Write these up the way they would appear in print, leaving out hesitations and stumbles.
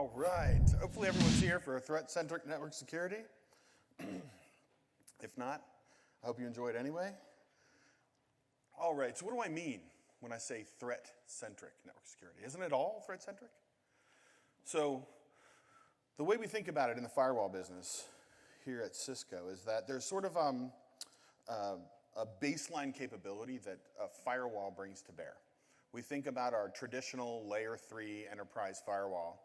All right. Hopefully everyone's here for a threat-centric network security. If not, I hope you enjoyed anyway. All right, so what do I mean when I say threat-centric network security? Isn't it all threat-centric? So the way we think about it in the firewall business here at Cisco is that there's sort of a baseline capability that a firewall brings to bear. We think about our traditional layer 3 enterprise firewall.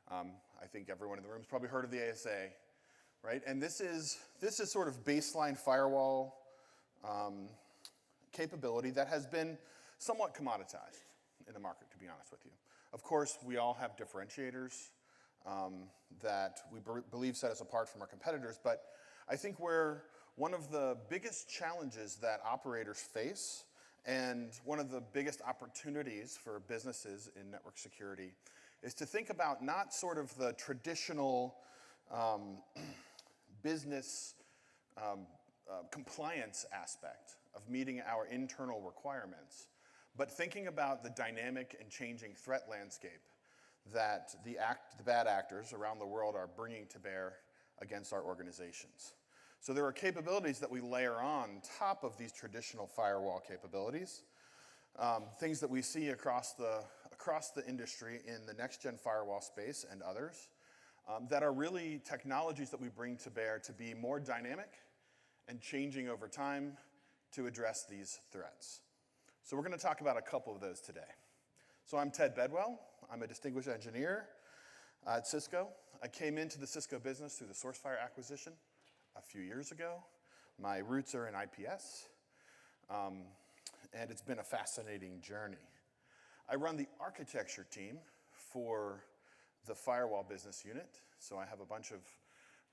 I think everyone in the room has probably heard of the ASA, right? And this is sort of baseline firewall capability that has been somewhat commoditized in the market, to be honest with you. Of course, we all have differentiators that we believe set us apart from our competitors, but I think where one of the biggest challenges that operators face and one of the biggest opportunities for businesses in network security is to think about not sort of the traditional business compliance aspect of meeting our internal requirements, but thinking about the dynamic and changing threat landscape that the bad actors around the world are bringing to bear against our organizations. So there are capabilities that we layer on top of these traditional firewall capabilities, things that we see across the industry in the next-gen firewall space and others, that are really technologies that we bring to bear to be more dynamic and changing over time to address these threats. So we're going to talk about a couple of those today. So I'm TedBedwell. I'm a distinguished engineer at Cisco. I came into the Cisco business through the SourceFire acquisition a few years ago. My roots are in IPS, and it's been a fascinating journey. I run the architecture team for the firewall business unit, so I have a bunch of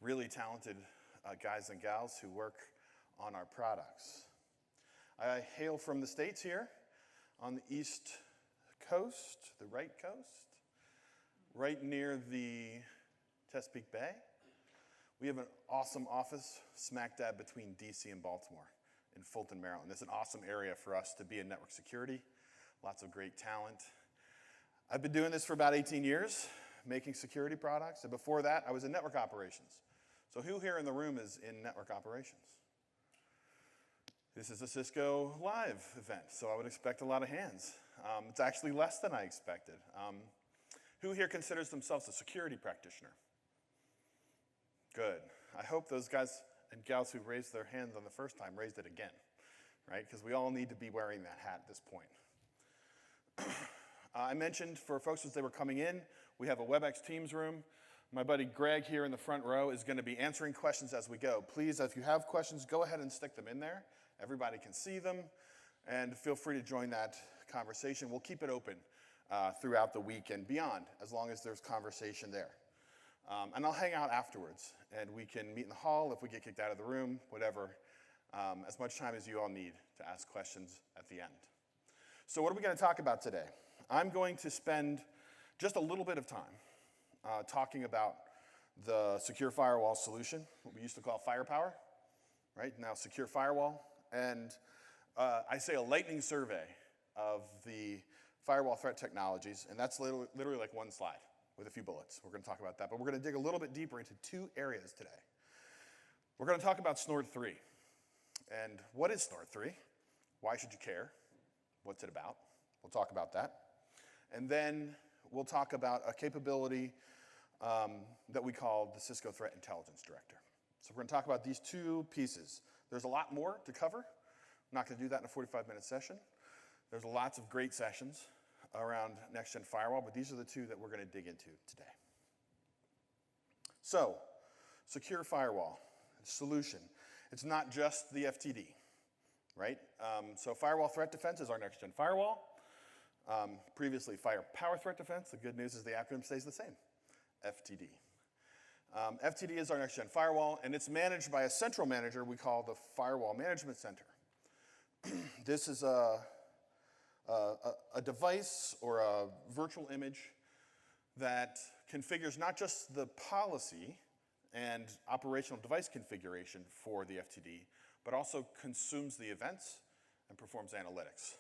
really talented guys and gals who work on our products. I hail from the States here on the East Coast, the right coast, right near the Chesapeake Bay. We have an awesome office smack dab between DC and Baltimore in Fulton, Maryland. It's an awesome area for us to be in network security, lots of great talent. I've been doing this for about 18 years, making security products, and before that I was in network operations. So who here in the room is in network operations? This is a Cisco Live event, so I would expect a lot of hands. It's actually less than I expected. Who here considers themselves a security practitioner? Good. I hope those guys and gals who raised their hands on the first time raised it again, right? Because we all need to be wearing that hat at this point. I mentioned for folks as they were coming in, we have a WebEx Teams room. My buddy Greg here in the front row is going to be answering questions as we go. Please, if you have questions, go ahead and stick them in there. Everybody can see them, and feel free to join that conversation. We'll keep it open throughout the week and beyond, as long as there's conversation there. And I'll hang out afterwards, and we can meet in the hall if we get kicked out of the room, whatever, as much time as you all need to ask questions at the end. So what are we going to talk about today? I'm going to spend just a little bit of time talking about the Secure Firewall solution, what we used to call Firepower, right? Now Secure Firewall. And I say a lightning survey of the firewall threat technologies, and that's literally like one slide with a few bullets. We're going to talk about that, but we're going to dig a little bit deeper into two areas today. We're going to talk about Snort 3. And what is Snort 3? Why should you care? What's it about? We'll talk about that. And then we'll talk about a capability that we call the Cisco Threat Intelligence Director. So we're going to talk about these two pieces. There's a lot more to cover. I'm not going to do that in a 45-minute session. There's lots of great sessions around next-gen firewall, but these are the two that we're going to dig into today. So, Secure Firewall solution. It's not just the FTD, right? So Firewall Threat Defense is our next-gen firewall. Previously, Firepower Threat Defense. The good news is the acronym stays the same, FTD. FTD is our next-gen firewall, and it's managed by a central manager we call the Firewall Management Center. This is a device or a virtual image that configures not just the policy and operational device configuration for the FTD, but also consumes the events and performs analytics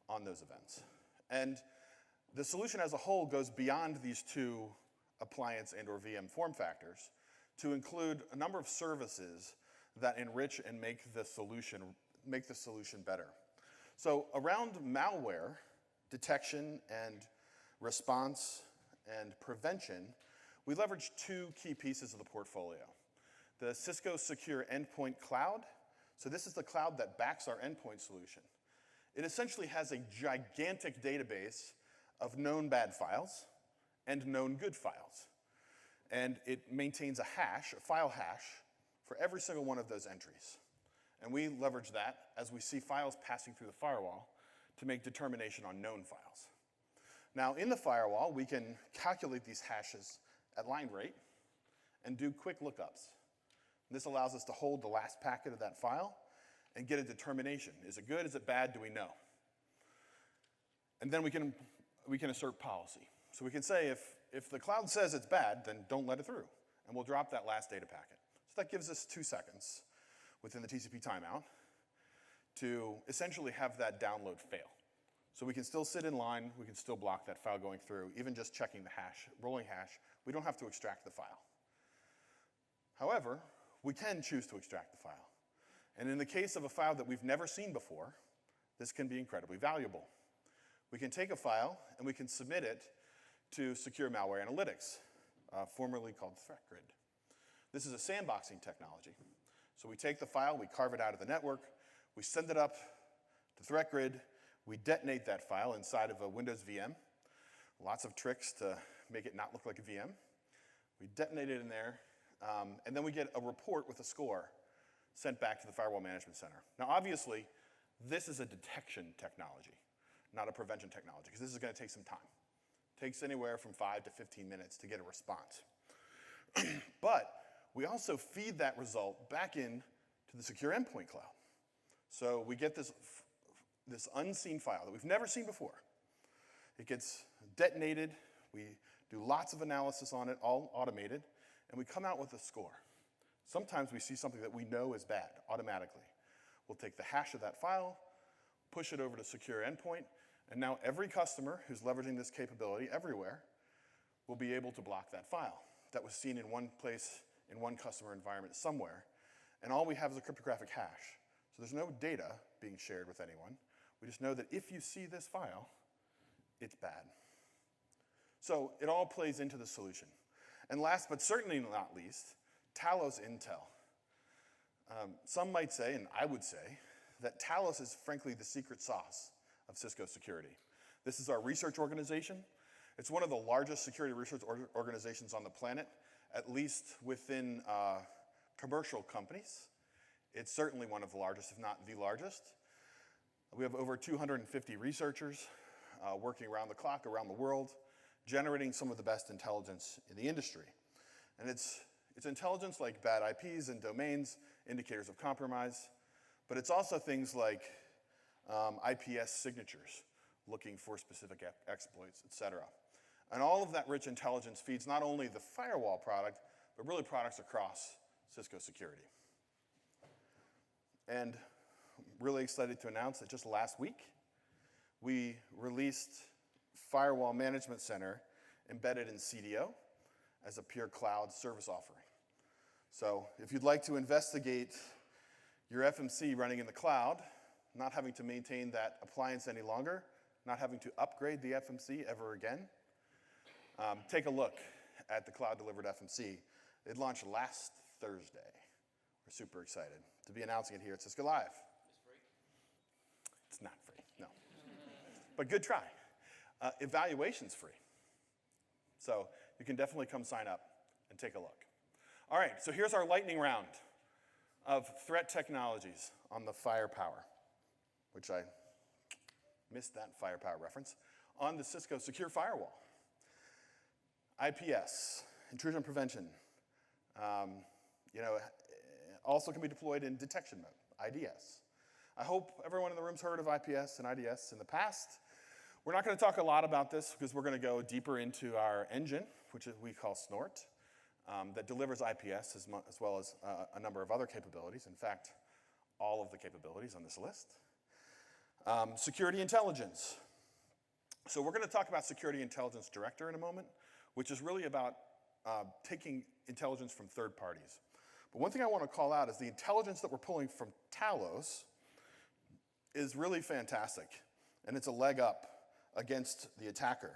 on those events. And the solution as a whole goes beyond these two appliance and or VM form factors to include a number of services that enrich and make the solution better. So around malware detection and response and prevention, we leverage two key pieces of the portfolio. The Cisco Secure Endpoint Cloud. So this is the cloud that backs our endpoint solution. It essentially has a gigantic database of known bad files and known good files. And it maintains a hash, a file hash, for every single one of those entries. And we leverage that as we see files passing through the firewall to make determination on known files. Now, in the firewall, we can calculate these hashes at line rate and do quick lookups. This allows us to hold the last packet of that file and get a determination. Is it good? Is it bad? Do we know? And then we can assert policy. So we can say if the cloud says it's bad, then don't let it through. And we'll drop that last data packet. So that gives us 2 seconds within the TCP timeout to essentially have that download fail. So we can still sit in line, we can still block that file going through, even just checking the hash, rolling hash. We don't have to extract the file. However, we can choose to extract the file. And in the case of a file that we've never seen before, this can be incredibly valuable. We can take a file and we can submit it to Secure Malware Analytics, formerly called Threat Grid. This is a sandboxing technology. So we take the file, we carve it out of the network, we send it up to Threat Grid, we detonate that file inside of a Windows VM. Lots of tricks to make it not look like a VM. We detonate it in there, and then we get a report with a score sent back to the Firewall Management Center. Now obviously, this is a detection technology, not a prevention technology, because this is going to take some time. It takes anywhere from 5 to 15 minutes to get a response. But we also feed that result back in to the Secure Endpoint Cloud. So we get this unseen file that we've never seen before. It gets detonated, we do lots of analysis on it, all automated, and we come out with a score. Sometimes we see something that we know is bad automatically. We'll take the hash of that file, push it over to Secure Endpoint, and now every customer who's leveraging this capability everywhere will be able to block that file that was seen in one place, in one customer environment somewhere, and all we have is a cryptographic hash. So there's no data being shared with anyone. We just know that if you see this file, it's bad. So it all plays into the solution. And last but certainly not least, Talos Intel. Some might say, and I would say, that Talos is frankly the secret sauce of Cisco security. This is our research organization. It's one of the largest security research organizations on the planet, at least within commercial companies. It's certainly one of the largest, if not the largest. We have over 250 researchers working around the clock, around the world, generating some of the best intelligence in the industry. And it's intelligence like bad IPs and domains, indicators of compromise, but it's also things like IPS signatures, looking for specific exploits, et cetera. And all of that rich intelligence feeds not only the firewall product, but really products across Cisco security. And I'm really excited to announce that just last week, we released Firewall Management Center embedded in CDO as a pure cloud service offering. So if you'd like to investigate your FMC running in the cloud, not having to maintain that appliance any longer, not having to upgrade the FMC ever again, take a look at the cloud-delivered FMC. It launched last Thursday. We're super excited to be announcing it here at Cisco Live. It's free? It's not free, no. But good try. Evaluation's free. So you can definitely come sign up and take a look. All right, so here's our lightning round of threat technologies on the firepower, which I missed that firepower reference, on the Cisco Secure Firewall. IPS, intrusion prevention, also can be deployed in detection mode, IDS. I hope everyone in the room's heard of IPS and IDS in the past. We're not going to talk a lot about this because we're going to go deeper into our engine, which we call Snort, that delivers IPS as well as a number of other capabilities. In fact, all of the capabilities on this list. Security intelligence. So we're going to talk about Security Intelligence Director in a moment, which is really about taking intelligence from third parties. But one thing I want to call out is the intelligence that we're pulling from Talos is really fantastic, and it's a leg up against the attacker.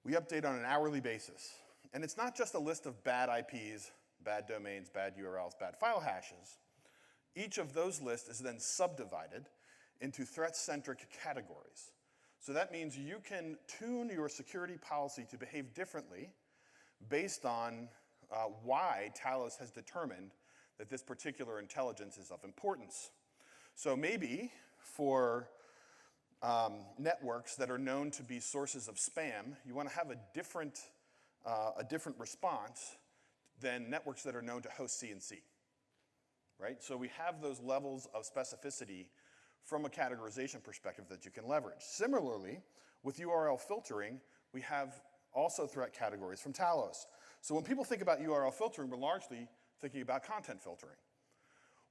We update on an hourly basis, and it's not just a list of bad IPs, bad domains, bad URLs, bad file hashes. Each of those lists is then subdivided into threat-centric categories. So that means you can tune your security policy to behave differently based on why Talos has determined that this particular intelligence is of importance. So maybe for networks that are known to be sources of spam, you want to have a different response than networks that are known to host CNC, right? So we have those levels of specificity from a categorization perspective that you can leverage. Similarly, with URL filtering, we have also threat categories from Talos. So when people think about URL filtering, we're largely thinking about content filtering.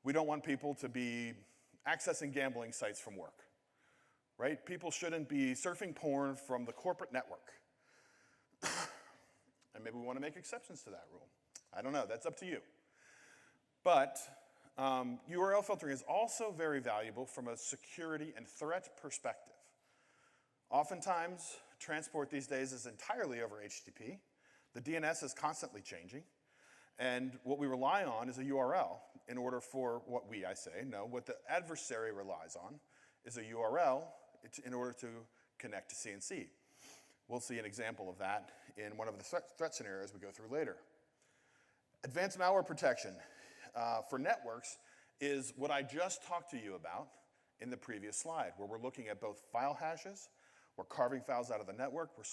We don't want people to be accessing gambling sites from work, right? People shouldn't be surfing porn from the corporate network. And maybe we want to make exceptions to that rule. I don't know, that's up to you. But URL filtering is also very valuable from a security and threat perspective. Oftentimes, transport these days is entirely over HTTP. The DNS is constantly changing. And what we rely on is a URL in order for what what the adversary relies on is a URL in order to connect to CNC. We'll see an example of that in one of the threat scenarios we go through later. Advanced malware protection for networks is what I just talked to you about in the previous slide, where we're looking at both file hashes, we're carving files out of the network, we're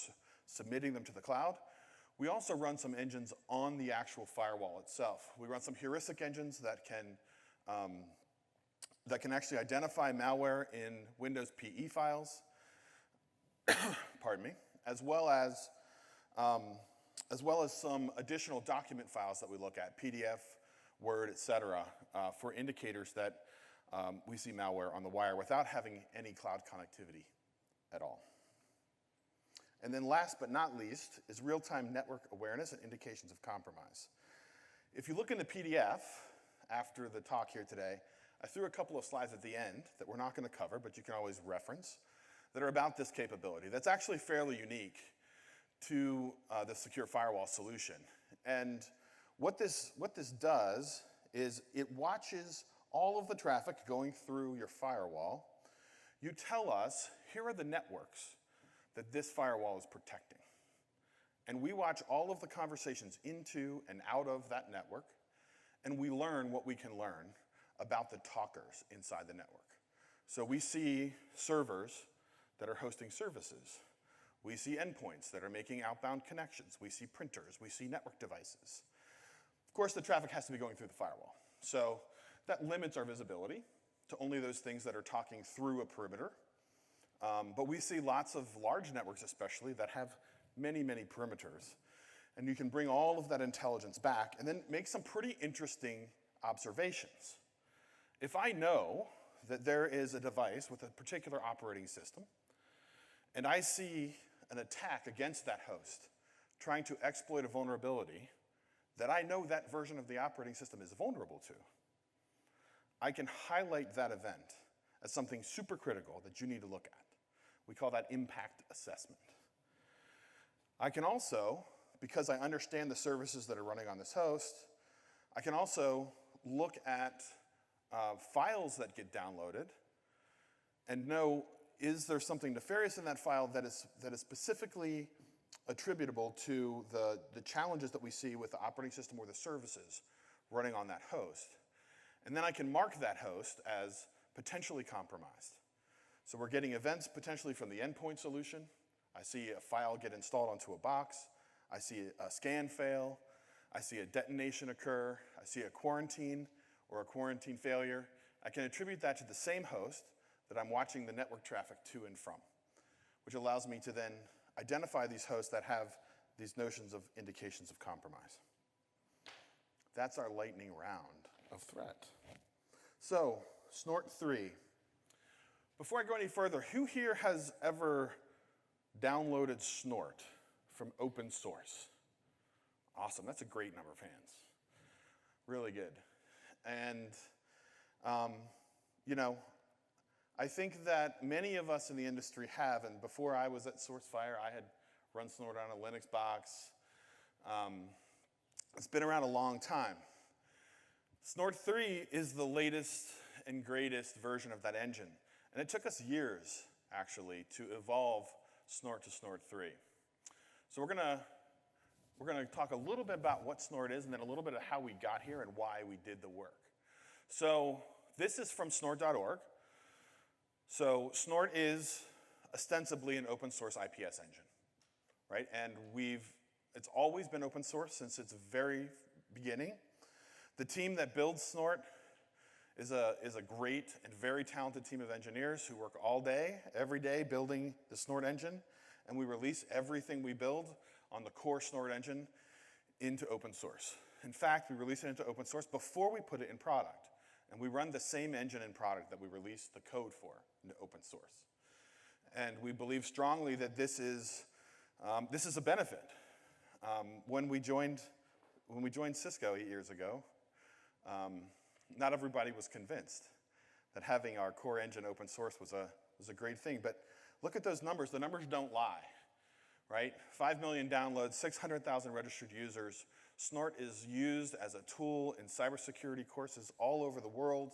submitting them to the cloud. We also run some engines on the actual firewall itself. We run some heuristic engines that can actually identify malware in Windows PE files, pardon me, as well as some additional document files that we look at, PDF, Word, et cetera, for indicators that we see malware on the wire without having any cloud connectivity at all. And then last but not least is real-time network awareness and indications of compromise. If you look in the PDF after the talk here today, I threw a couple of slides at the end that we're not going to cover, but you can always reference, that are about this capability. That's actually fairly unique to the secure firewall solution. And what this does is it watches all of the traffic going through your firewall. You tell us, here are the networks that this firewall is protecting. And we watch all of the conversations into and out of that network, and we learn what we can learn about the talkers inside the network. So we see servers that are hosting services. We see endpoints that are making outbound connections. We see printers. We see network devices. Of course, the traffic has to be going through the firewall. So that limits our visibility to only those things that are talking through a perimeter. But we see lots of large networks especially that have many, many perimeters. And you can bring all of that intelligence back and then make some pretty interesting observations. If I know that there is a device with a particular operating system, and I see an attack against that host trying to exploit a vulnerability that I know that version of the operating system is vulnerable to, I can highlight that event as something super critical that you need to look at. We call that impact assessment. I can also, because I understand the services that are running on this host, I can also look at files that get downloaded and know, is there something nefarious in that file that is specifically attributable to the challenges that we see with the operating system or the services running on that host. And then I can mark that host as potentially compromised. So we're getting events potentially from the endpoint solution. I see a file get installed onto a box. I see a scan fail. I see a detonation occur. I see a quarantine or a quarantine failure. I can attribute that to the same host that I'm watching the network traffic to and from, which allows me to then identify these hosts that have these notions of indications of compromise. That's our lightning round of threat. So, Snort 3. Before I go any further, who here has ever downloaded Snort from open source. Awesome, that's a great number of hands. Really good. And, you know, I think that many of us in the industry have, and before I was at SourceFire, I had run Snort on a Linux box. It's been around a long time. Snort 3 is the latest and greatest version of that engine. And it took us years, actually, to evolve Snort to Snort 3. So we're gonna talk a little bit about what Snort is and then a little bit of how we got here and why we did the work. So this is from snort.org. So Snort is ostensibly an open source IPS engine, right? And it's always been open source since its very beginning. The team that builds Snort is a great and very talented team of engineers who work all day, every day, building the Snort engine. And we release everything we build on the core Snort engine into open source. In fact, we release it into open source before we put it in product. And we run the same engine in product that we release the code for into open source. And we believe strongly that this is a benefit. When we joined Cisco 8 years ago, not everybody was convinced that having our core engine open source was a great thing. But look at those numbers. The numbers don't lie, right? 5 million downloads, 600,000 registered users. Snort is used as a tool in cybersecurity courses all over the world.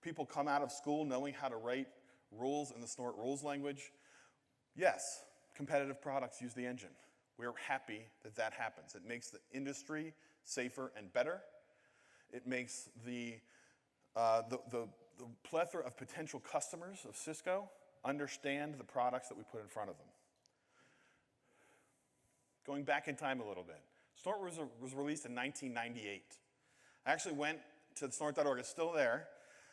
People come out of school knowing how to write rules in the Snort rules language. Yes, competitive products use the engine. We're happy that that happens. It makes the industry safer and better. It makes the plethora of potential customers of Cisco understand the products that we put in front of them. Going back in time a little bit, Snort was released in 1998. I actually went to snort.org, it's still there.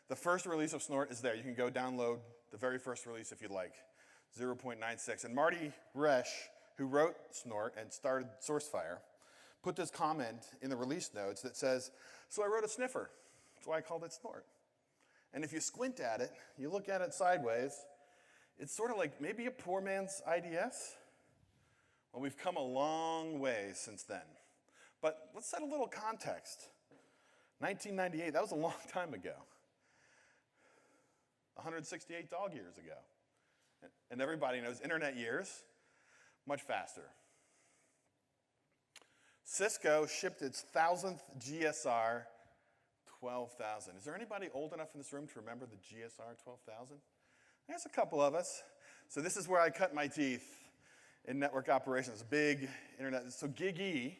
The first release of Snort is there. You can go download the very first release if you'd like, 0.96. And Marty Resch, who wrote Snort and started SourceFire, put this comment in the release notes that says, so I wrote a sniffer. That's why I called it Snort. And if you squint at it, you look at it sideways, it's sort of like maybe a poor man's IDS. Well, we've come a long way since then. But let's set a little context. 1998, that was a long time ago. 168 dog years ago. And everybody knows internet years, much faster. Cisco shipped its 1,000th GSR 12,000. Is there anybody old enough in this room to remember the GSR 12,000? There's a couple of us. So this is where I cut my teeth in network operations, big internet. So GigE,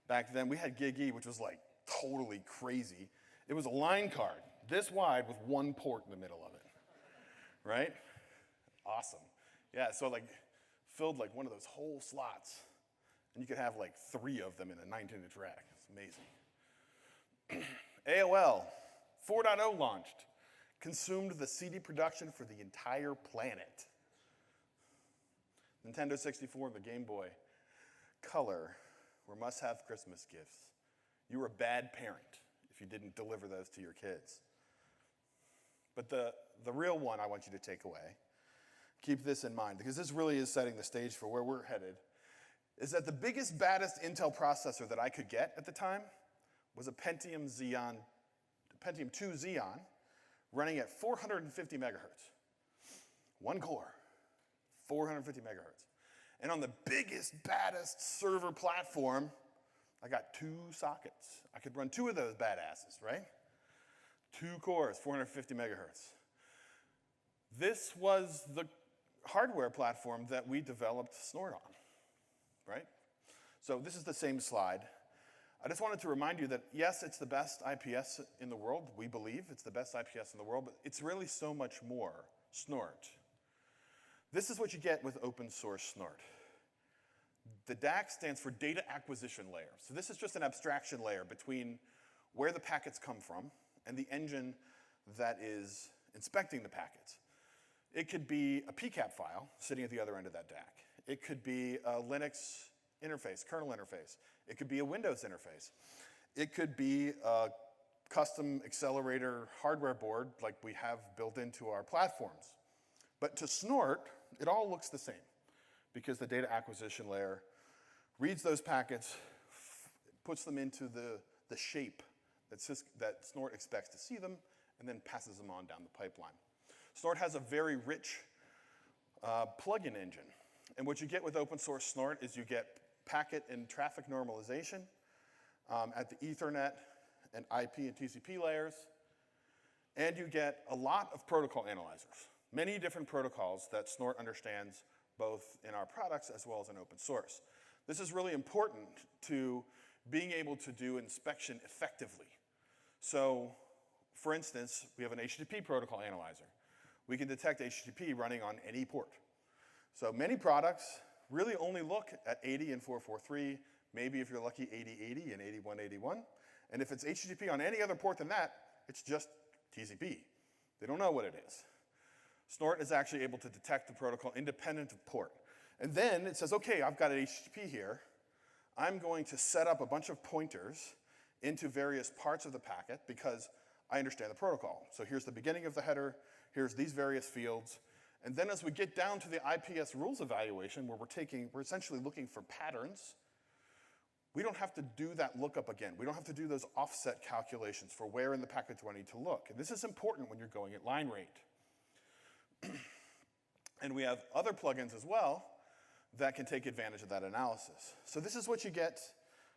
back then, we had GigE, which was like totally crazy. It was a line card, this wide with one port in the middle of it, right? Awesome. Yeah, so like filled like one of those whole slots. And you could have like 3 of them in a 19-inch rack. It's amazing. AOL 4.0 launched, consumed the CD production for the entire planet. Nintendo 64 and the Game Boy Color were must-have Christmas gifts. You were a bad parent if you didn't deliver those to your kids. But the real one I want you to take away, keep this in mind, because this really is setting the stage for where we're headed, is that the biggest, baddest Intel processor that I could get at the time was a Pentium 2 Xeon running at 450 megahertz. One core, 450 megahertz. And on the biggest, baddest server platform, I got 2 sockets. I could run 2 of those badasses, right? 2 cores, 450 megahertz. This was the hardware platform that we developed Snort on, right? So this is the same slide. I just wanted to remind you that, yes, it's the best IPS in the world. We believe it's the best IPS in the world, but it's really so much more Snort. This is what you get with open source Snort. The DAC stands for Data Acquisition Layer. So this is just an abstraction layer between where the packets come from and the engine that is inspecting the packets. It could be a PCAP file sitting at the other end of that DAC. It could be a Linux interface, kernel interface. It could be a Windows interface. It could be a custom accelerator hardware board like we have built into our platforms. But to Snort, it all looks the same because the data acquisition layer reads those packets, puts them into the shape that Snort expects to see them, and then passes them on down the pipeline. Snort has a very rich plugin engine. And what you get with open source Snort is you get packet and traffic normalization at the Ethernet and IP and TCP layers, and you get a lot of protocol analyzers, many different protocols that Snort understands both in our products as well as in open source. This is really important to being able to do inspection effectively. So, for instance, we have an HTTP protocol analyzer. We can detect HTTP running on any port. So many products really only look at 80 and 443, maybe if you're lucky 8080 and 8181. And if it's HTTP on any other port than that, it's just TCP. They don't know what it is. Snort is actually able to detect the protocol independent of port. And then it says, okay, I've got an HTTP here. I'm going to set up a bunch of pointers into various parts of the packet because I understand the protocol. So here's the beginning of the header, here's these various fields, and then as we get down to the IPS rules evaluation, where we're essentially looking for patterns, we don't have to do that lookup again. We don't have to do those offset calculations for where in the packet do I need to look. And this is important when you're going at line rate. And we have other plugins as well that can take advantage of that analysis. So this is what you get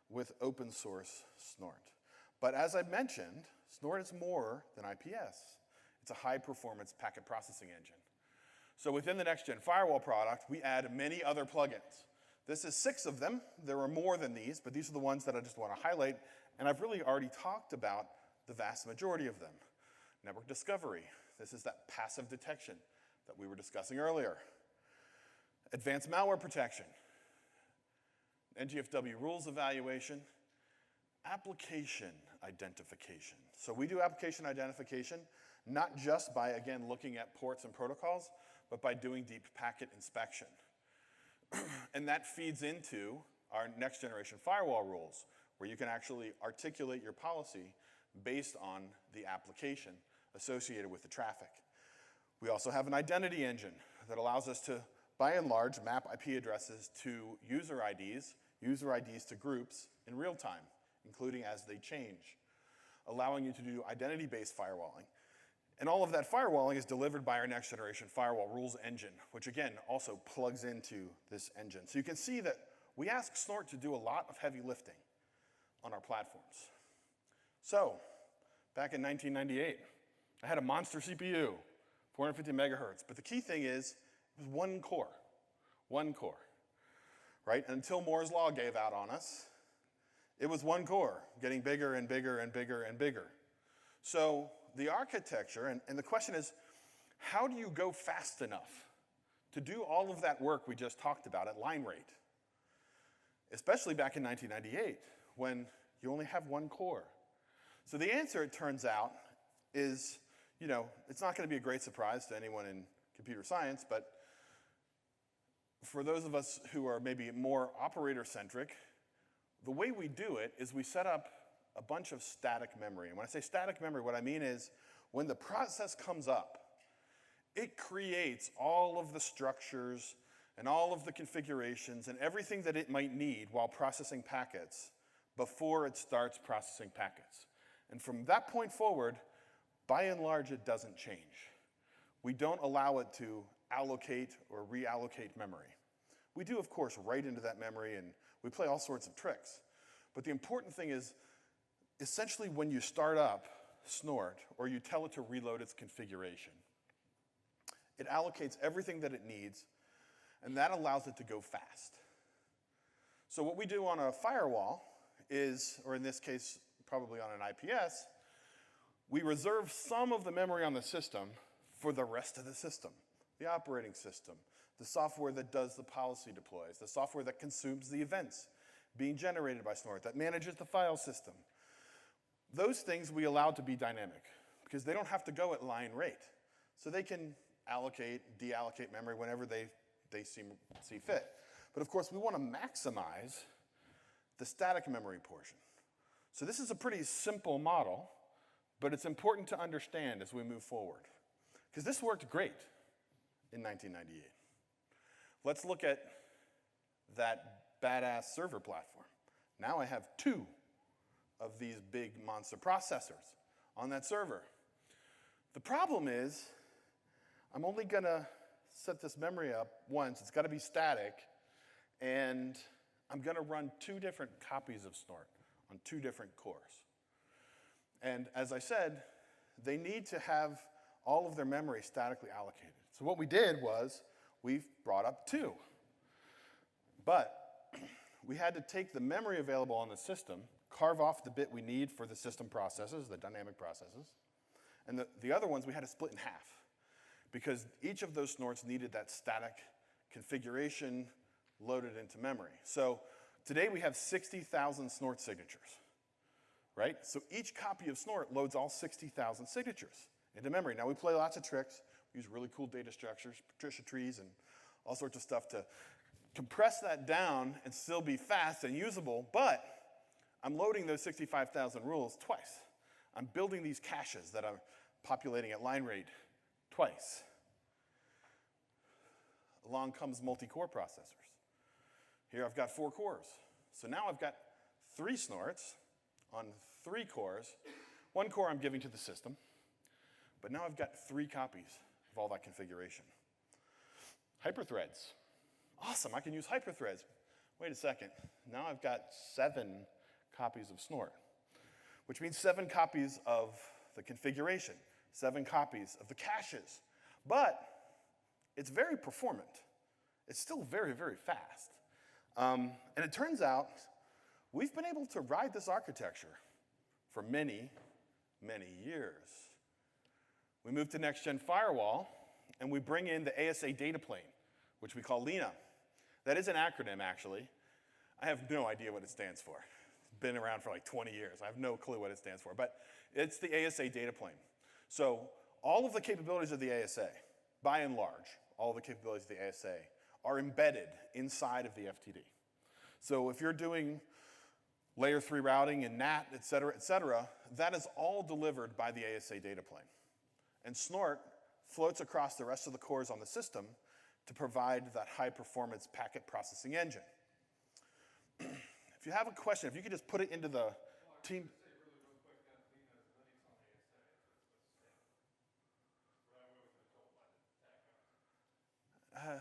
with open source Snort. But as I mentioned, Snort is more than IPS. It's a high-performance packet processing engine. So within the next-gen firewall product, we add many other plugins. This is 6 of them. There are more than these, but these are the ones that I just want to highlight. And I've really already talked about the vast majority of them. Network discovery. This is that passive detection that we were discussing earlier. Advanced malware protection. NGFW rules evaluation. Application identification. So we do application identification, not just by, again, looking at ports and protocols, but by doing deep packet inspection. And that feeds into our next generation firewall rules, where you can actually articulate your policy based on the application associated with the traffic. We also have an identity engine that allows us to, by and large, map IP addresses to user IDs to groups in real time, including as they change, allowing you to do identity-based firewalling. And all of that firewalling is delivered by our next generation firewall rules engine, which again also plugs into this engine. So you can see that we ask Snort to do a lot of heavy lifting on our platforms. So, back in 1998, I had a monster CPU, 450 megahertz, but the key thing is, it was one core, right? Until Moore's Law gave out on us, it was one core, getting bigger and bigger and bigger and bigger. So the architecture, and the question is, how do you go fast enough to do all of that work we just talked about at line rate? Especially back in 1998, when you only have one core. So the answer, it turns out, is, it's not going to be a great surprise to anyone in computer science, but for those of us who are maybe more operator-centric, the way we do it is we set up a bunch of static memory. And when I say static memory, what I mean is when the process comes up, it creates all of the structures and all of the configurations and everything that it might need while processing packets before it starts processing packets. And from that point forward, by and large, it doesn't change. We don't allow it to allocate or reallocate memory. We do, of course, write into that memory, and we play all sorts of tricks. But the important thing is, essentially when you start up Snort, or you tell it to reload its configuration, it allocates everything that it needs, and that allows it to go fast. So what we do on a firewall is, or in this case, probably on an IPS, we reserve some of the memory on the system for the rest of the system. The operating system, the software that does the policy deploys, the software that consumes the events being generated by Snort, that manages the file system. Those things we allow to be dynamic because they don't have to go at line rate. So they can allocate, deallocate memory whenever they see fit. But of course, we want to maximize the static memory portion. So this is a pretty simple model, but it's important to understand as we move forward. Because this worked great in 1998. Let's look at that badass server platform. Now I have 2 of these big monster processors on that server. The problem is, I'm only gonna set this memory up once. It's gotta be static, and I'm gonna run 2 different copies of Snort on 2 different cores. And as I said, they need to have all of their memory statically allocated. So what we did was, we brought up 2. But we had to take the memory available on the system, carve off the bit we need for the system processes, the dynamic processes, and the other ones we had to split in half, because each of those Snorts needed that static configuration loaded into memory. So today we have 60,000 Snort signatures, right? So each copy of Snort loads all 60,000 signatures into memory. Now we play lots of tricks. We use really cool data structures, Patricia trees, and all sorts of stuff to compress that down and still be fast and usable, but I'm loading those 65,000 rules twice. I'm building these caches that I'm populating at line rate twice. Along comes multi-core processors. Here I've got 4 cores. So now I've got 3 Snorts on 3 cores. 1 core I'm giving to the system, but now I've got 3 copies of all that configuration. Hyperthreads. Awesome, I can use hyperthreads. Wait a second, now I've got 7 copies of Snort, which means 7 copies of the configuration, 7 copies of the caches. But it's very performant. It's still very, very fast. And it turns out we've been able to ride this architecture for many, many years. We moved to next-gen firewall, and we bring in the ASA data plane, which we call LENA. That is an acronym, actually. I have no idea what it stands for. It's been around for like 20 years. I have no clue what it stands for, but it's the ASA data plane. So all of the capabilities of the ASA, by and large, all the capabilities of the ASA are embedded inside of the FTD. So if you're doing layer 3 routing and NAT, et cetera, that is all delivered by the ASA data plane. And Snort floats across the rest of the cores on the system to provide that high-performance packet processing engine. If you have a question, if you could just put it into the team.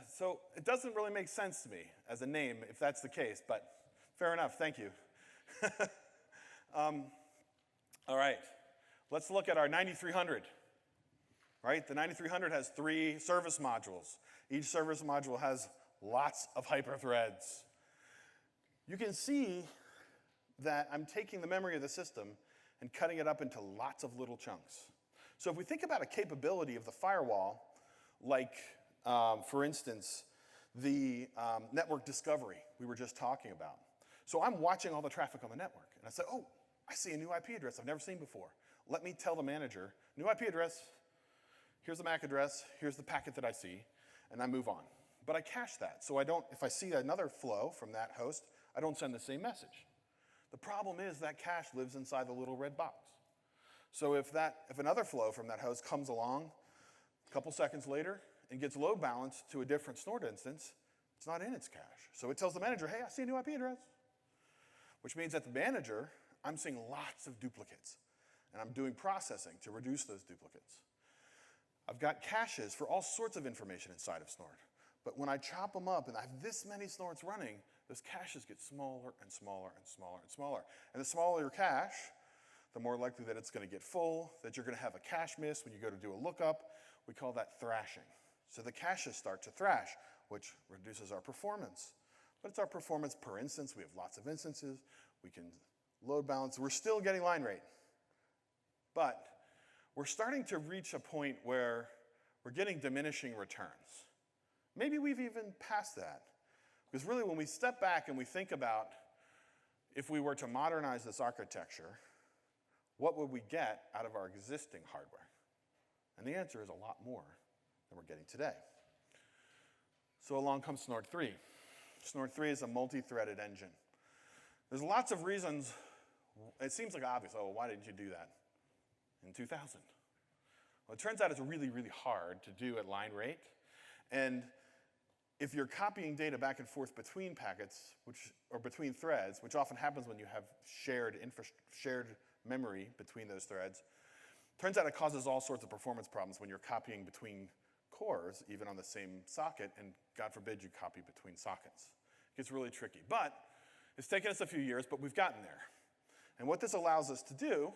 So it doesn't really make sense to me as a name, if that's the case, but fair enough, thank you. All right, let's look at our 9300. Right, the 9300 has 3 service modules. Each service module has lots of hyperthreads. You can see that I'm taking the memory of the system and cutting it up into lots of little chunks. So if we think about a capability of the firewall, like, for instance, the network discovery we were just talking about. So I'm watching all the traffic on the network, and I say, oh, I see a new IP address I've never seen before. Let me tell the manager, new IP address, here's the MAC address, here's the packet that I see, and I move on. But I cache that, so I don't, if I see another flow from that host, I don't send the same message. The problem is that cache lives inside the little red box. So if another flow from that host comes along a couple seconds later and gets load balanced to a different Snort instance, it's not in its cache. So it tells the manager, hey, I see a new IP address. Which means that the manager, I'm seeing lots of duplicates, and I'm doing processing to reduce those duplicates. I've got caches for all sorts of information inside of Snort. But when I chop them up and I have this many Snorts running, those caches get smaller and smaller and smaller and smaller. And the smaller your cache, the more likely that it's going to get full, that you're going to have a cache miss when you go to do a lookup. We call that thrashing. So the caches start to thrash, which reduces our performance. But it's our performance per instance. We have lots of instances. We can load balance. We're still getting line rate. But we're starting to reach a point where we're getting diminishing returns. Maybe we've even passed that. Because really when we step back and we think about if we were to modernize this architecture, what would we get out of our existing hardware? And the answer is a lot more than we're getting today. So along comes Snort 3. Snort 3 is a multi-threaded engine. There's lots of reasons. It seems like obvious. Oh, why didn't you do that in 2000? Well, it turns out it's really, really hard to do at line rate. And if you're copying data back and forth between packets, or between threads, which often happens when you have shared memory between those threads, turns out it causes all sorts of performance problems when you're copying between cores, even on the same socket, and God forbid you copy between sockets. It gets really tricky. But it's taken us a few years, but we've gotten there. And what this allows us to do,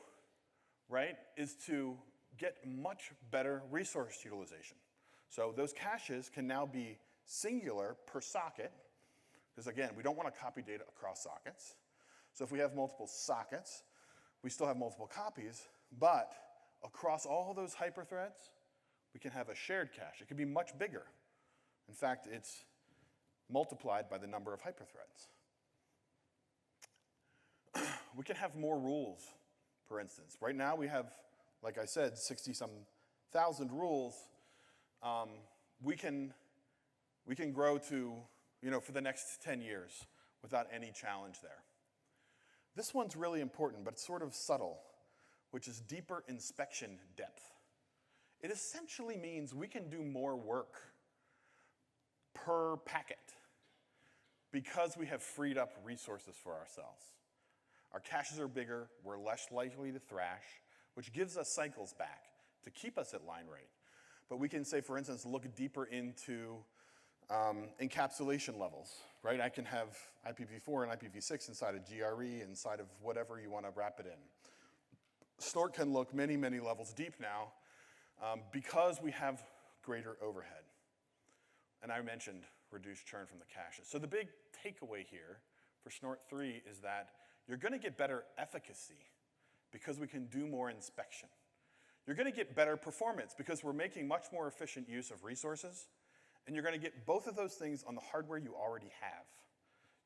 right, is to get much better resource utilization. So those caches can now be singular per socket, because again, we don't want to copy data across sockets. So if we have multiple sockets, we still have multiple copies, but across all those hyperthreads, we can have a shared cache. It can be much bigger. In fact, it's multiplied by the number of hyperthreads. We can have more rules, for instance. Right now we have, like I said, 60-some thousand rules. We can grow to, for the next 10 years without any challenge there. This one's really important, but it's sort of subtle, which is deeper inspection depth. It essentially means we can do more work per packet because we have freed up resources for ourselves. Our caches are bigger, we're less likely to thrash, which gives us cycles back to keep us at line rate. But we can say, for instance, look deeper into encapsulation levels, right? I can have IPv4 and IPv6 inside of GRE, inside of whatever you want to wrap it in. Snort can look many, many levels deep now because we have greater overhead. And I mentioned reduced churn from the caches. So the big takeaway here for Snort 3 is that you're going to get better efficacy because we can do more inspection. You're going to get better performance because we're making much more efficient use of resources. And you're going to get both of those things on the hardware you already have.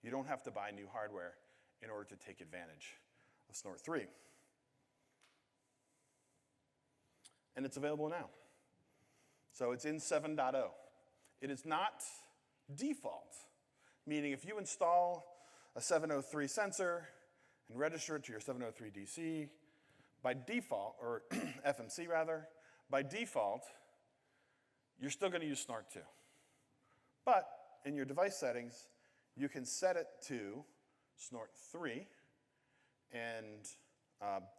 You don't have to buy new hardware in order to take advantage of Snort 3. And it's available now. So it's in 7.0. It is not default, meaning if you install a 703 sensor and register it to your 703 DC, by default, or FMC rather, by default, you're still going to use Snort 2. But in your device settings, you can set it to Snort 3 and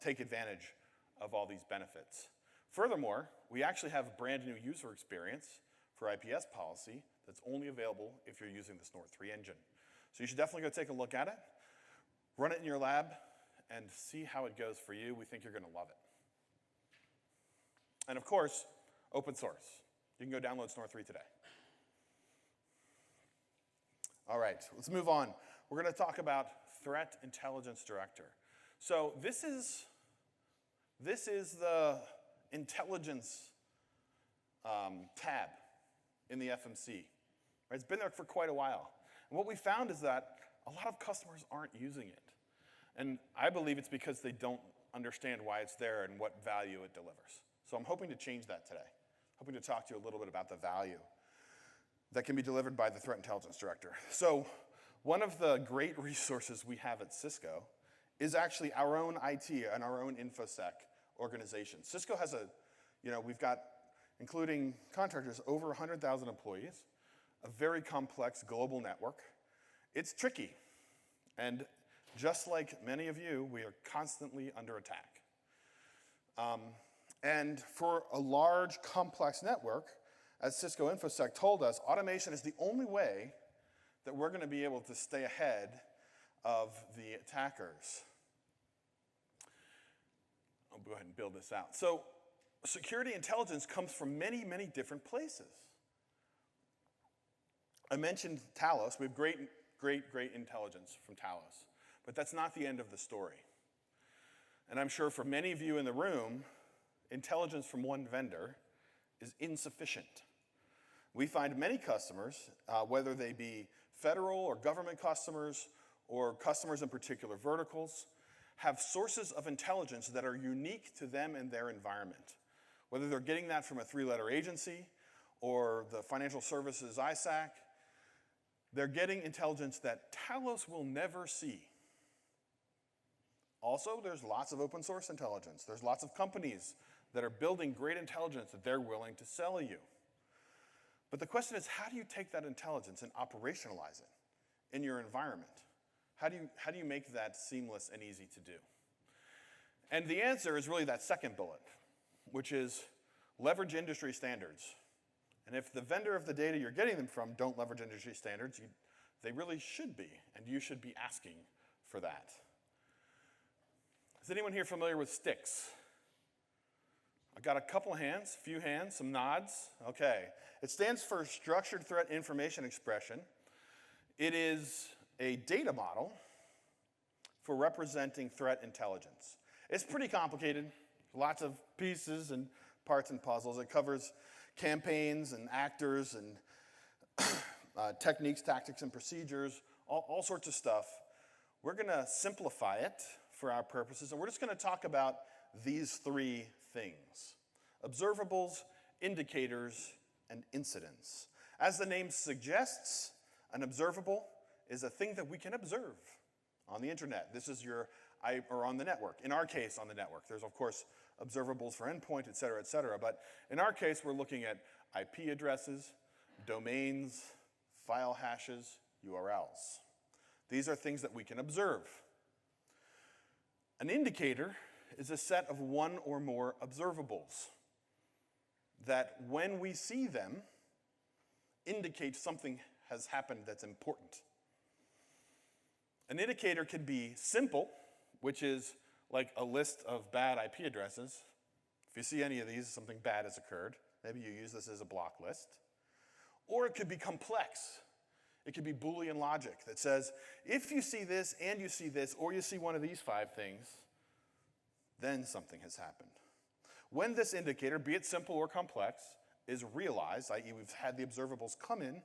take advantage of all these benefits. Furthermore, we actually have a brand new user experience for IPS policy that's only available if you're using the Snort 3 engine. So you should definitely go take a look at it, run it in your lab, and see how it goes for you. We think you're going to love it. And of course, open source. You can go download Snort 3 today. All right, let's move on. We're going to talk about Threat Intelligence Director. So this is the intelligence tab in the FMC. Right? It's been there for quite a while. And what we found is that a lot of customers aren't using it. And I believe it's because they don't understand why it's there and what value it delivers. So I'm hoping to change that today. Hoping to talk to you a little bit about the value that can be delivered by the Threat Intelligence Director. So one of the great resources we have at Cisco is actually our own IT and our own InfoSec organization. Cisco has we've got, including contractors, over 100,000 employees, a very complex global network. It's tricky. And just like many of you, we are constantly under attack. And for a large, complex network, as Cisco InfoSec told us, automation is the only way that we're going to be able to stay ahead of the attackers. I'll go ahead and build this out. So security intelligence comes from many, many different places. I mentioned Talos. We have great intelligence from Talos. But that's not the end of the story. And I'm sure for many of you in the room, intelligence from one vendor is insufficient. We find many customers, whether they be federal or government customers or customers in particular verticals, have sources of intelligence that are unique to them and their environment. Whether they're getting that from a three-letter agency or the financial services ISAC, they're getting intelligence that Talos will never see. Also, there's lots of open source intelligence. There's lots of companies that are building great intelligence that they're willing to sell you. But the question is, how do you take that intelligence and operationalize it in your environment? How do you make that seamless and easy to do? And the answer is really that second bullet, which is leverage industry standards. And if the vendor of the data you're getting them from don't leverage industry standards, they really should be, and you should be asking for that. Is anyone here familiar with STIX? I got a couple hands, few hands, some nods. Okay. It stands for Structured Threat Information Expression. It is a data model for representing threat intelligence. It's pretty complicated, lots of pieces and parts and puzzles. It covers campaigns and actors and techniques, tactics, and procedures, all sorts of stuff. We're going to simplify it for our purposes, and we're just going to talk about these three things: observables, indicators, and incidents. As the name suggests, an observable is a thing that we can observe on the internet. This is or on the network. In our case, on the network. There's, of course, observables for endpoint, et cetera, but in our case, we're looking at IP addresses, domains, file hashes, URLs. These are things that we can observe. An indicator is a set of one or more observables that, when we see them, indicate something has happened that's important. An indicator can be simple, which is like a list of bad IP addresses. If you see any of these, something bad has occurred. Maybe you use this as a block list. Or it could be complex. It could be Boolean logic that says, if you see this and you see this, or you see one of these 5 things, then something has happened. When this indicator, be it simple or complex, is realized, i.e. we've had the observables come in,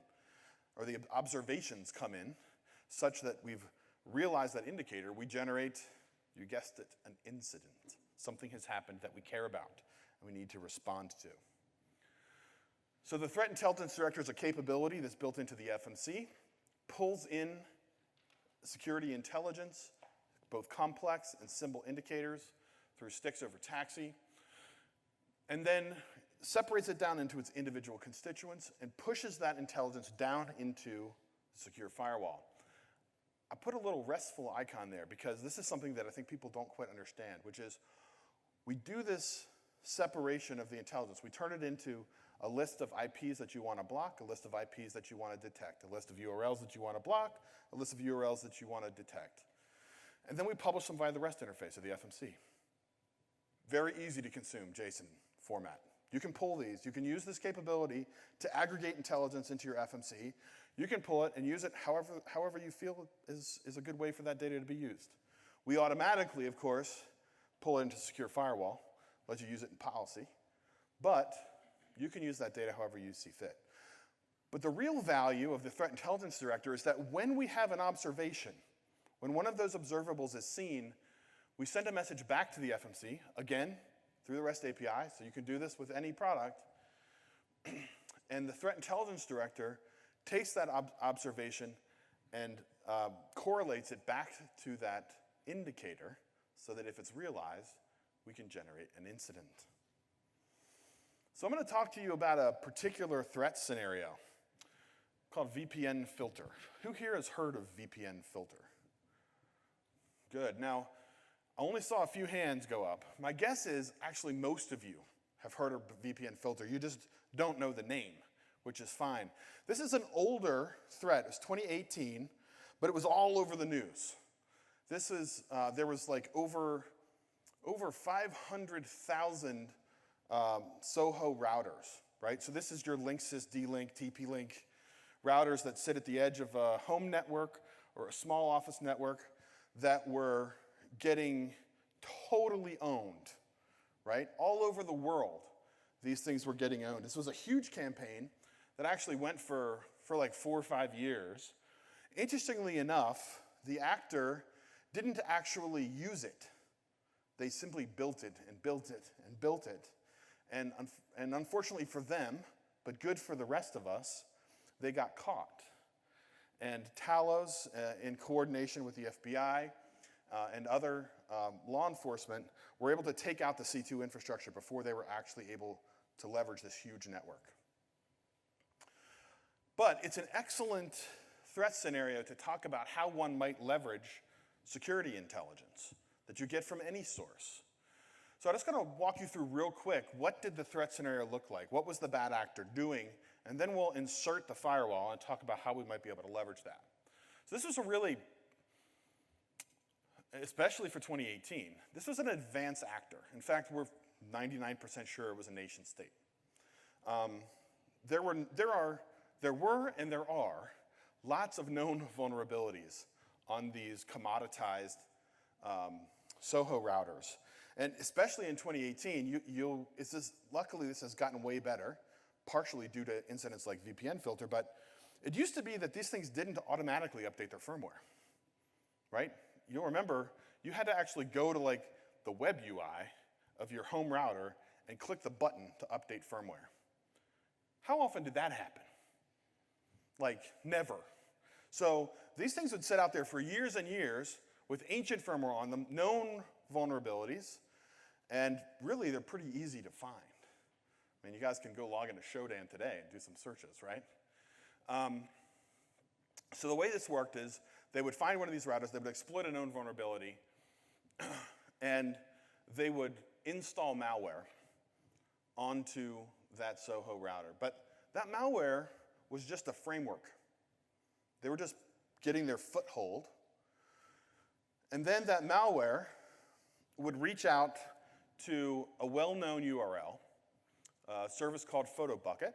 or the observations come in, such that we've realized that indicator, we generate, you guessed it, an incident. Something has happened that we care about and we need to respond to. So the Threat Intelligence Director is a capability that's built into the FMC, pulls in security intelligence, both complex and simple indicators, through sticks over taxi, and then separates it down into its individual constituents and pushes that intelligence down into the secure firewall. I put a little RESTful icon there because this is something that I think people don't quite understand, which is we do this separation of the intelligence. We turn it into a list of IPs that you want to block, a list of IPs that you want to detect, a list of URLs that you want to block, a list of URLs that you want to detect. And then we publish them via the REST interface of the FMC. Very easy to consume JSON format. You can pull these. You can use this capability to aggregate intelligence into your FMC. You can pull it and use it however you feel is a good way for that data to be used. We automatically, of course, pull it into Secure Firewall, let you use it in policy, but you can use that data however you see fit. But the real value of the Threat Intelligence Director is that when we have an observation, when one of those observables is seen, we send a message back to the FMC, again, through the REST API, so you can do this with any product, and the Threat Intelligence Director takes that observation and correlates it back to that indicator so that if it's realized, we can generate an incident. So I'm going to talk to you about a particular threat scenario called VPN filter. Who here has heard of VPN filter? Good. Now, I only saw a few hands go up. My guess is actually most of you have heard of VPN filter. You just don't know the name, which is fine. This is an older threat. It was 2018, but it was all over the news. This is, there was like over 500,000 SOHO routers, right? So this is your Linksys, D-Link, TP-Link routers that sit at the edge of a home network or a small office network that were getting totally owned, right? All over the world, these things were getting owned. This was a huge campaign that actually went for like 4 or 5 years. Interestingly enough, the actor didn't actually use it. They simply built it and built it and built it. And unfortunately for them, but good for the rest of us, they got caught. And Talos, in coordination with the FBI and other law enforcement, were able to take out the C2 infrastructure before they were actually able to leverage this huge network. But it's an excellent threat scenario to talk about how one might leverage security intelligence that you get from any source. So I'm just going to walk you through real quick, what did the threat scenario look like? What was the bad actor doing? And then we'll insert the firewall and talk about how we might be able to leverage that. So this was a really, especially for 2018, this was an advanced actor. In fact, we're 99% sure it was a nation state. There were and there are lots of known vulnerabilities on these commoditized SOHO routers. And especially in 2018, luckily this has gotten way better, partially due to incidents like VPN filter, but it used to be that these things didn't automatically update their firmware, right? You'll remember, you had to actually go to like the web UI of your home router and click the button to update firmware. How often did that happen? Like, never. So these things would sit out there for years and years with ancient firmware on them, known vulnerabilities, and really they're pretty easy to find. I mean, you guys can go log into Shodan today and do some searches, right? So the way this worked is they would find one of these routers, they would exploit a known vulnerability, and they would install malware onto that SOHO router. But that malware was just a framework. They were just getting their foothold. And then that malware would reach out to a well-known URL, a service called PhotoBucket.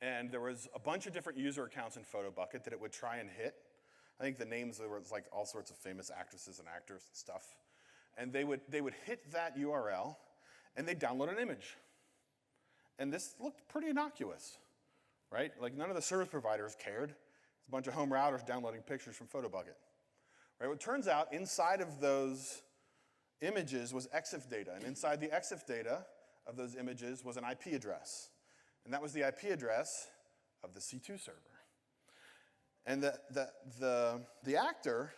And there was a bunch of different user accounts in PhotoBucket that it would try and hit. I think the names were like all sorts of famous actresses and actors and stuff. And they would hit that URL, and they'd download an image. And this looked pretty innocuous, right? Like none of the service providers cared. It's a bunch of home routers downloading pictures from PhotoBucket. Right? Well, it turns out inside of those images was EXIF data, and inside the EXIF data of those images was an IP address. And that was the IP address of the C2 server. And the actor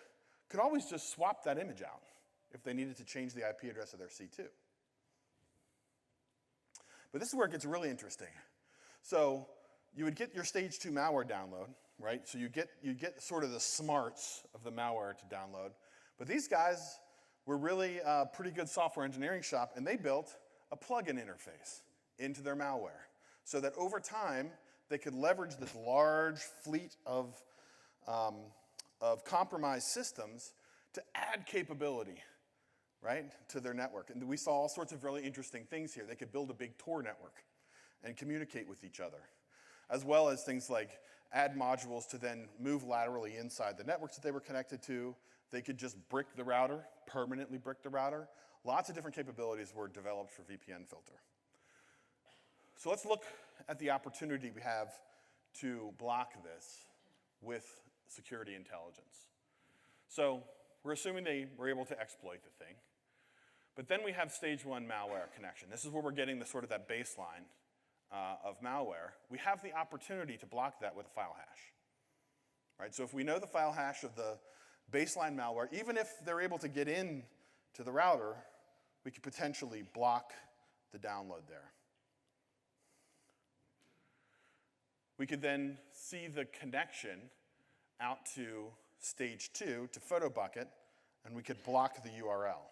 could always just swap that image out if they needed to change the IP address of their C2. But this is where it gets really interesting. So you would get your stage 2 malware download, right? So you get sort of the smarts of the malware to download. But these guys were really a pretty good software engineering shop, and they built a plugin interface into their malware so that over time they could leverage this large fleet of compromised systems to add capability, right, to their network. And we saw all sorts of really interesting things here. They could build a big Tor network and communicate with each other, as well as things like add modules to then move laterally inside the networks that they were connected to. They could just brick the router, permanently brick the router. Lots of different capabilities were developed for VPN filter. So let's look at the opportunity we have to block this with security intelligence. So we're assuming they were able to exploit the thing. But then we have stage 1 malware connection. This is where we're getting the sort of that baseline of malware. We have the opportunity to block that with a file hash. Right? So if we know the file hash of the baseline malware, even if they're able to get in to the router, we could potentially block the download there. We could then see the connection out to stage 2 to PhotoBucket, and we could block the URL.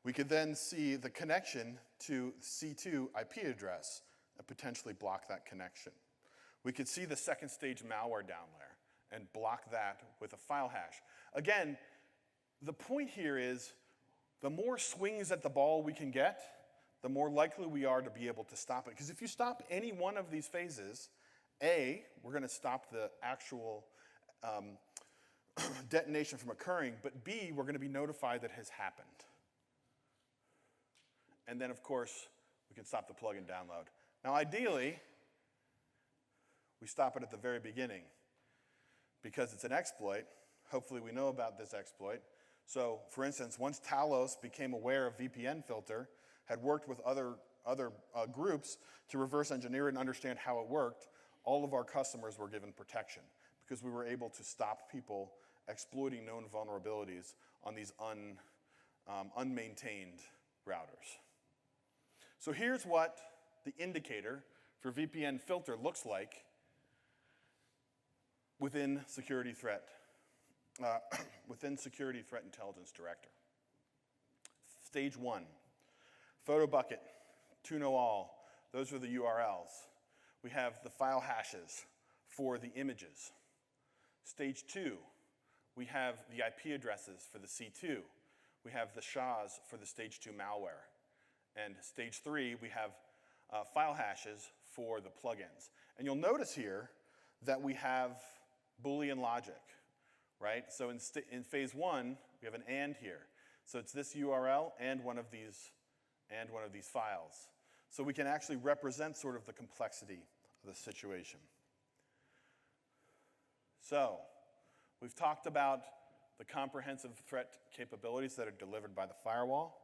We could then see the connection to C2 IP address and potentially block that connection. We could see the second stage malware down there and block that with a file hash. Again, the point here is the more swings at the ball we can get, the more likely we are to be able to stop it. Because if you stop any one of these phases, A, we're going to stop the actual detonation from occurring, but B, we're going to be notified that it has happened. And then, of course, we can stop the plugin download. Now, ideally, we stop it at the very beginning because it's an exploit. Hopefully, we know about this exploit. So, for instance, once Talos became aware of VPN filter, had worked with other groups to reverse engineer and understand how it worked, all of our customers were given protection because we were able to stop people exploiting known vulnerabilities on these unmaintained routers. So here's what the indicator for VPN filter looks like within Security Threat Intelligence Director. Stage 1, photo bucket, to know all. Those are the URLs. We have the file hashes for the images. Stage 2, we have the IP addresses for the C2. We have the SHAs for the stage 2 malware. And stage 3, we have file hashes for the plugins. And you'll notice here that we have Boolean logic, right? So in phase 1, we have an and here. So it's this URL and one of these files. So we can actually represent sort of the complexity of the situation. So we've talked about the comprehensive threat capabilities that are delivered by the firewall.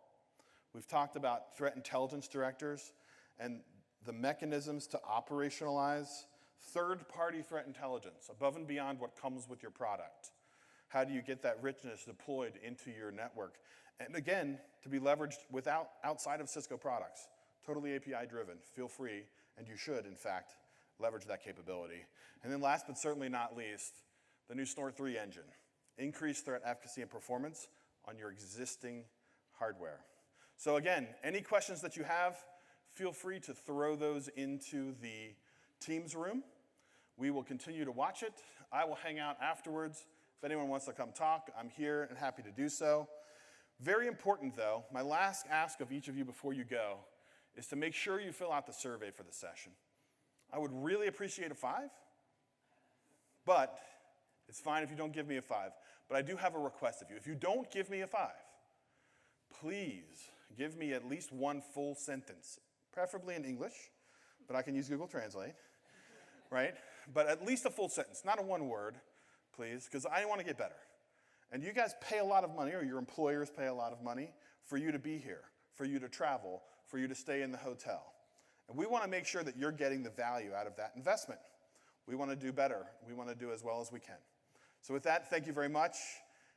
We've talked about threat intelligence directors and the mechanisms to operationalize third-party threat intelligence above and beyond what comes with your product. How do you get that richness deployed into your network? And again, to be leveraged outside of Cisco products, totally API-driven. Feel free, and you should, in fact, leverage that capability. And then last but certainly not least, the new Snort 3 engine. Increased threat efficacy and performance on your existing hardware. So again, any questions that you have, feel free to throw those into the Teams room. We will continue to watch it. I will hang out afterwards. If anyone wants to come talk, I'm here and happy to do so. Very important though, my last ask of each of you before you go is to make sure you fill out the survey for the session. I would really appreciate a 5, but it's fine if you don't give me a 5. But I do have a request of you. If you don't give me a 5, please give me at least one full sentence, preferably in English, but I can use Google Translate, right? But at least a full sentence, not a one word, please, because I want to get better. And you guys pay a lot of money, or your employers pay a lot of money for you to be here, for you to travel, for you to stay in the hotel. And we want to make sure that you're getting the value out of that investment. We want to do better. We want to do as well as we can. So with that, thank you very much,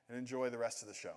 and enjoy the rest of the show.